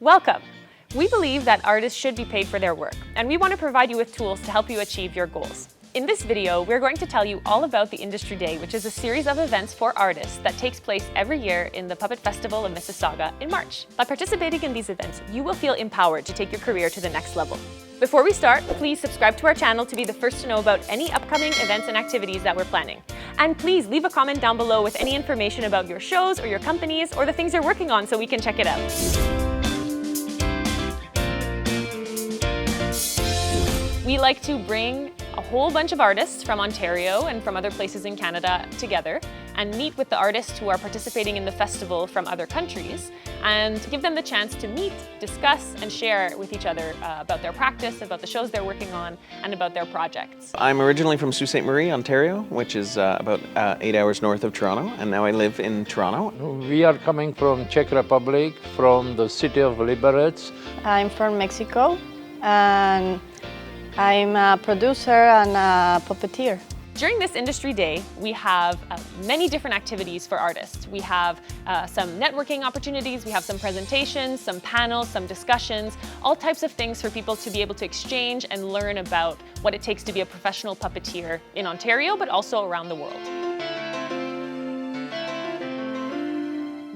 Welcome! We believe that artists should be paid for their work, and we want to provide you with tools to help you achieve your goals. In this video, we're going to tell you all about the Industry Day, which is a series of events for artists that takes place every year in the Puppet Festival of Mississauga in March. By participating in these events, you will feel empowered to take your career to the next level. Before we start, please subscribe to our channel to be the first to know about any upcoming events and activities that we're planning. And please leave a comment down below with any information about your shows or your companies or the things you're working on so we can check it out. We like to bring a whole bunch of artists from Ontario and from other places in Canada together and meet with the artists who are participating in the festival from other countries and give them the chance to meet, discuss, and share with each other about their practice, about the shows they're working on, and about their projects. I'm originally from Sault Ste. Marie, Ontario, which is about 8 hours north of Toronto, and now I live in Toronto. We are coming from Czech Republic, from the city of Liberec. I'm from Mexico, and I'm a producer and a puppeteer. During this Industry Day, we have many different activities for artists. We have some networking opportunities, we have some presentations, some panels, some discussions, all types of things for people to be able to exchange and learn about what it takes to be a professional puppeteer in Ontario, but also around the world.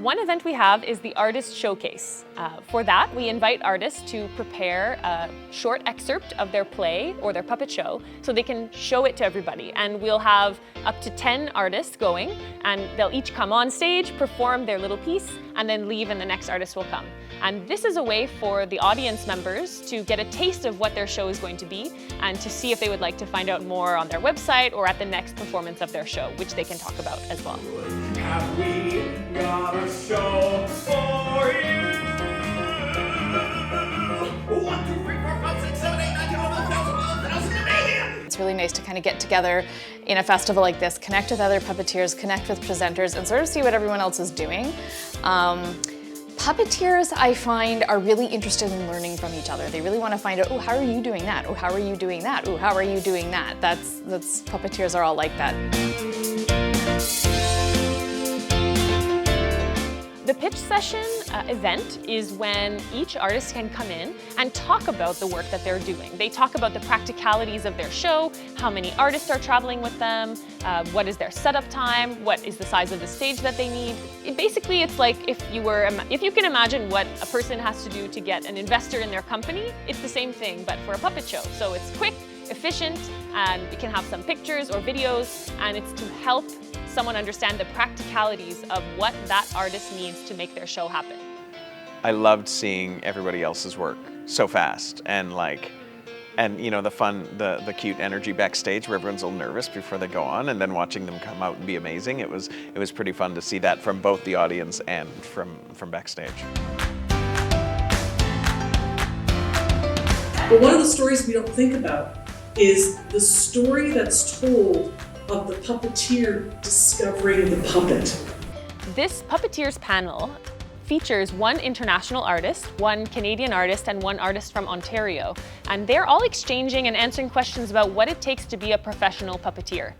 One event we have is the Artist Showcase. For that, we invite artists to prepare a short excerpt of their play or their puppet show so they can show it to everybody. And we'll have up to 10 artists going, and they'll each come on stage, perform their little piece, and then leave, and the next artist will come. And this is a way for the audience members to get a taste of what their show is going to be and to see if they would like to find out more on their website or at the next performance of their show, which they can talk about as well. Have we got a show for you? 1, 2, 3, 4, 5, 6, 7, 8, 9, 10, 11, 12, 13. It's really nice to kind of get together in a festival like this, connect with other puppeteers, connect with presenters, and sort of see what everyone else is doing. Puppeteers, I find, are really interested in learning from each other. They really want to find out, oh, how are you doing that? Oh, how are you doing that? Oh, how are you doing that? That's puppeteers are all like that. The pitch session event is when each artist can come in and talk about the work that they're doing. They talk about the practicalities of their show, how many artists are traveling with them, what is their setup time, what is the size of the stage that they need. Basically, it's like if you can imagine what a person has to do to get an investor in their company, it's the same thing, but for a puppet show. So it's quick, efficient, and we can have some pictures or videos, and it's to help someone understand the practicalities of what that artist needs to make their show happen. I loved seeing everybody else's work so fast and you know, the fun, the cute energy backstage where everyone's a little nervous before they go on, and then watching them come out and be amazing. It was pretty fun to see that from both the audience and from backstage. But one of the stories we don't think about is the story that's told of the puppeteer discovering the puppet. This Puppeteers panel features one international artist, one Canadian artist, and one artist from Ontario. And they're all exchanging and answering questions about what it takes to be a professional puppeteer.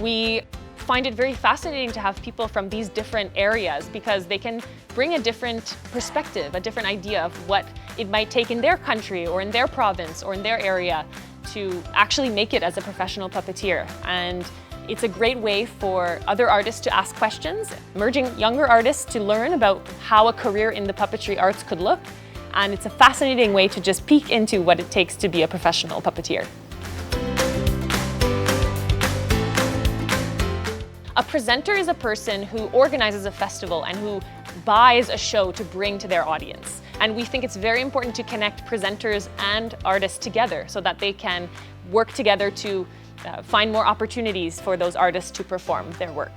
We find it very fascinating to have people from these different areas because they can bring a different perspective, a different idea of what it might take in their country or in their province or in their area to actually make it as a professional puppeteer. And it's a great way for other artists to ask questions, emerging younger artists to learn about how a career in the puppetry arts could look. And it's a fascinating way to just peek into what it takes to be a professional puppeteer. A presenter is a person who organizes a festival and who buys a show to bring to their audience. And we think it's very important to connect presenters and artists together so that they can work together to find more opportunities for those artists to perform their work.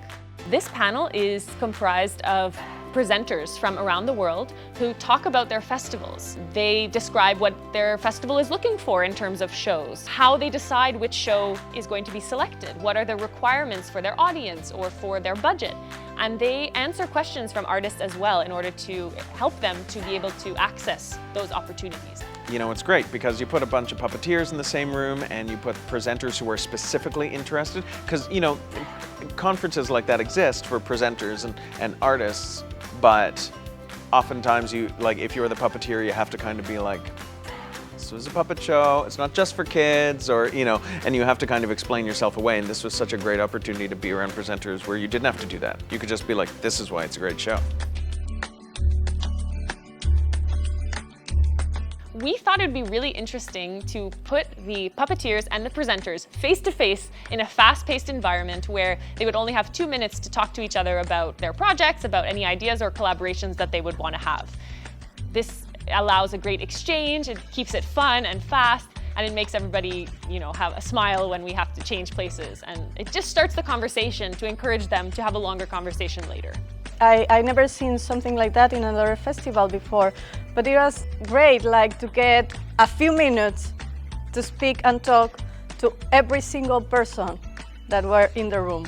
This panel is comprised of presenters from around the world who talk about their festivals. They describe what their festival is looking for in terms of shows, how they decide which show is going to be selected, what are the requirements for their audience or for their budget. And they answer questions from artists as well in order to help them to be able to access those opportunities. You know, it's great because you put a bunch of puppeteers in the same room and you put presenters who are specifically interested, because, you know, conferences like that exist for presenters and artists, but oftentimes you, like, if you're the puppeteer, you have to kind of be like, this was a puppet show, it's not just for kids, or, you know, and you have to kind of explain yourself away, and this was such a great opportunity to be around presenters where you didn't have to do that. You could just be like, this is why it's a great show. We thought it would be really interesting to put the puppeteers and the presenters face to face in a fast-paced environment where they would only have 2 minutes to talk to each other about their projects, about any ideas or collaborations that they would want to have. This allows a great exchange, it keeps it fun and fast, and it makes everybody, you know, have a smile when we have to change places. And it just starts the conversation to encourage them to have a longer conversation later. I never seen something like that in another festival before, but it was great, like, to get a few minutes to speak and talk to every single person that were in the room.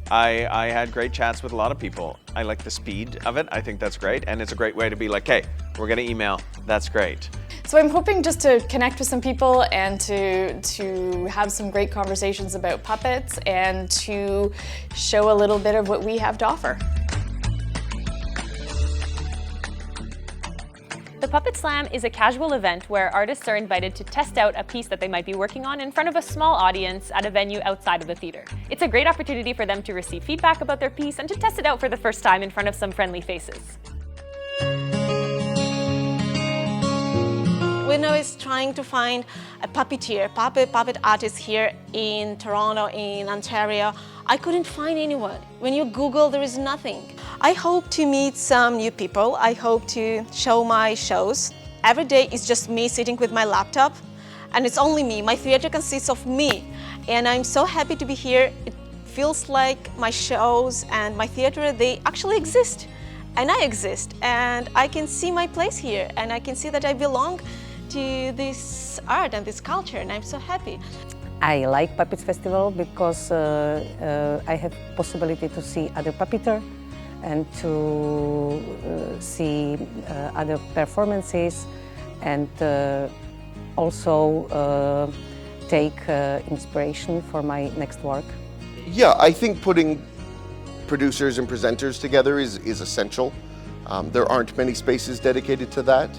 I had great chats with a lot of people. I like the speed of it. I think that's great, and it's a great way to be like, hey, we're gonna email, that's great. So I'm hoping just to connect with some people and to have some great conversations about puppets and to show a little bit of what we have to offer. The Puppet Slam is a casual event where artists are invited to test out a piece that they might be working on in front of a small audience at a venue outside of the theatre. It's a great opportunity for them to receive feedback about their piece and to test it out for the first time in front of some friendly faces. When I was trying to find a puppeteer, puppet artist here in Toronto, in Ontario, I couldn't find anyone. When you Google, there is nothing. I hope to meet some new people. I hope to show my shows. Every day is just me sitting with my laptop, and it's only me. My theater consists of me, and I'm so happy to be here. It feels like my shows and my theater, they actually exist, and I exist, and I can see my place here, and I can see that I belong to this art and this culture, and I'm so happy. I like Puppets Festival because I have possibility to see other puppeteers and to see other performances, and also take inspiration for my next work. Yeah, I think putting producers and presenters together is essential. There aren't many spaces dedicated to that.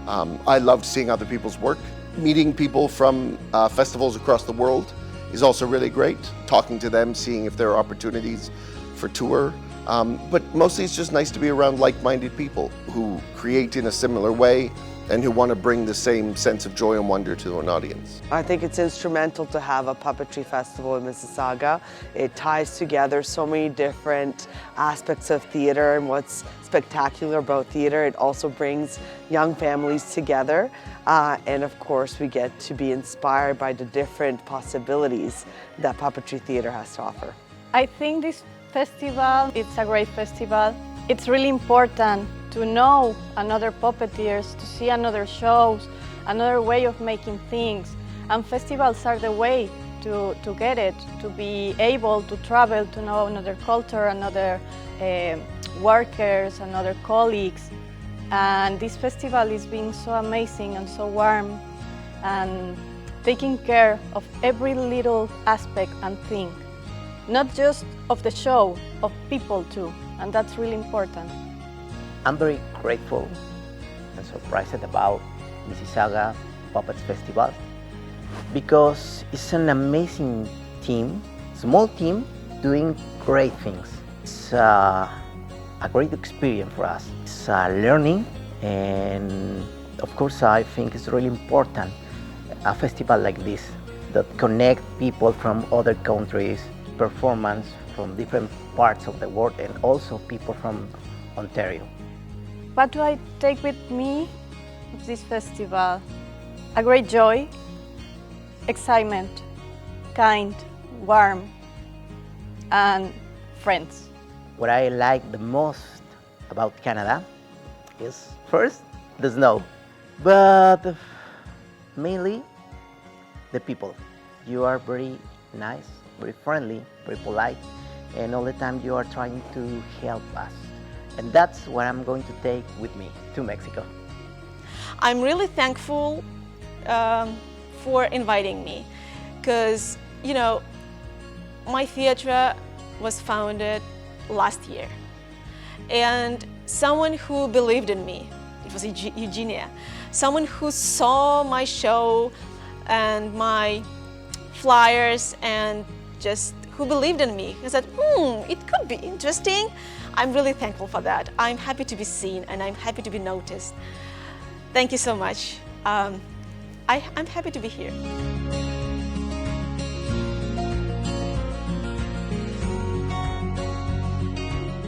I loved seeing other people's work. Meeting people from festivals across the world is also really great. Talking to them, seeing if there are opportunities for tour. But mostly it's just nice to be around like-minded people who create in a similar way and who want to bring the same sense of joy and wonder to an audience. I think it's instrumental to have a puppetry festival in Mississauga. It ties together so many different aspects of theater, and what's spectacular about theater, it also brings young families together. And of course, we get to be inspired by the different possibilities that puppetry theater has to offer. I think this festival, it's a great festival. It's really important to know another puppeteers, to see another shows, another way of making things. And festivals are the way to get it, to be able to travel, to know another culture, another workers, another colleagues. And this festival is being so amazing and so warm and taking care of every little aspect and thing. Not just of the show, of people too, and that's really important. I'm very grateful and surprised about Mississauga Puppets Festival because it's an amazing team, small team doing great things. It's a great experience for us. It's learning, and of course I think it's really important, a festival like this that connect people from other countries, performance from different parts of the world, and also people from Ontario. What do I take with me of this festival? A great joy, excitement, kind, warm, and friends. What I like the most about Canada is first the snow, but mainly the people. You are very nice, very friendly, very polite, and all the time you are trying to help us. And that's what I'm going to take with me to Mexico. I'm really thankful for inviting me, because, you know, my theatre was founded last year, and someone who believed in me. It was Eugenia. Someone who saw my show and my flyers and just who believed in me. He said, it could be interesting. I'm really thankful for that. I'm happy to be seen and I'm happy to be noticed. Thank you so much. I'm happy to be here.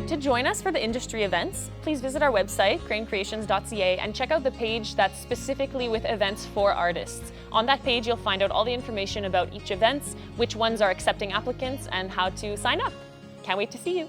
To join us for the industry events, please visit our website, cranecreations.ca, and check out the page that's specifically with events for artists. On that page, you'll find out all the information about each event, which ones are accepting applicants, and how to sign up. Can't wait to see you.